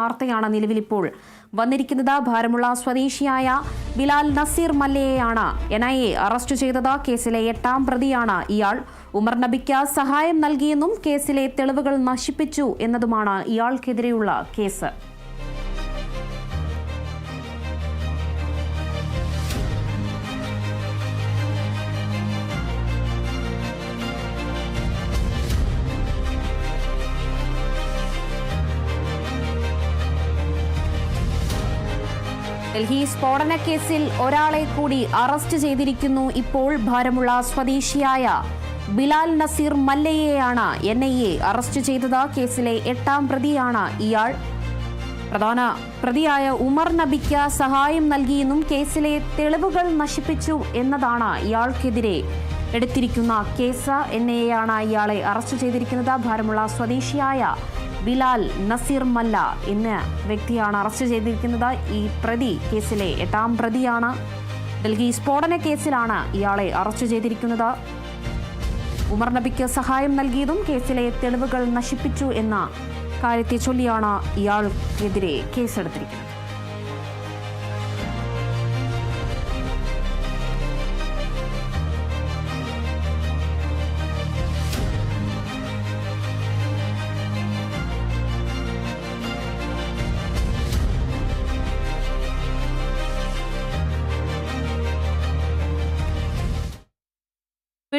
വാർത്തയാണ് നിലവിലിപ്പോൾ വന്നിരിക്കുന്നത്. ഭാരമുള്ള സ്വദേശിയായ ബിലാൽ നസീർ മല്ലയെയാണ് NIA അറസ്റ്റ് ചെയ്തത്. കേസിലെ 8ാം പ്രതിയാണ് ഇയാൾ. ഉമർ നബിക്ക് സഹായം നൽകിയെന്നും കേസിലെ തെളിവുകൾ നശിപ്പിച്ചു എന്നതുമാണ് ഇയാൾക്കെതിരെയുള്ള കേസ്. ഡൽഹി സ്ഫോടന കേസിൽ ഒരാളെ കൂടി അറസ്റ്റ് ചെയ്തിരിക്കുന്നു. ഇപ്പോൾ ഭാരമുള്ള സ്വദേശിയായ ബിലാൽ നസീർ മല്ലയെയാണ് NIA അറസ്റ്റ് ചെയ്തത്. കേസിലെ 8ാം പ്രതിയാണ് ഇയാൾ. പ്രധാന പ്രതിയായ ഉമർ നബിക്ക് സഹായം നൽകിയെന്നും കേസിലെ തെളിവുകൾ നശിപ്പിച്ചു എന്നതാണ് ഇയാൾക്കെതിരെ എടുത്തിരിക്കുന്ന കേസ്. NIA ആണ് ഇയാളെ അറസ്റ്റ് ചെയ്തിരിക്കുന്നത്. ഭാരമുള്ള സ്വദേശിയായ ബിലാൽ നസീർ മല്ല എന്ന വ്യക്തിയാണ് അറസ്റ്റ് ചെയ്തിരിക്കുന്നത്. ഈ പ്രതി കേസിലെ 8ാം പ്രതിയാണ്. ഡൽഹി സ്ഫോടന കേസിലാണ് ഇയാളെ അറസ്റ്റ് ചെയ്തിരിക്കുന്നത്. ഉമർ നബിക്ക് സഹായം നൽകിയതും കേസിലെ തെളിവുകൾ നശിപ്പിച്ചു എന്ന കാര്യത്തെ ചൊല്ലിയാണ് ഇയാൾക്കെതിരെ കേസെടുത്തിരിക്കുന്നത്.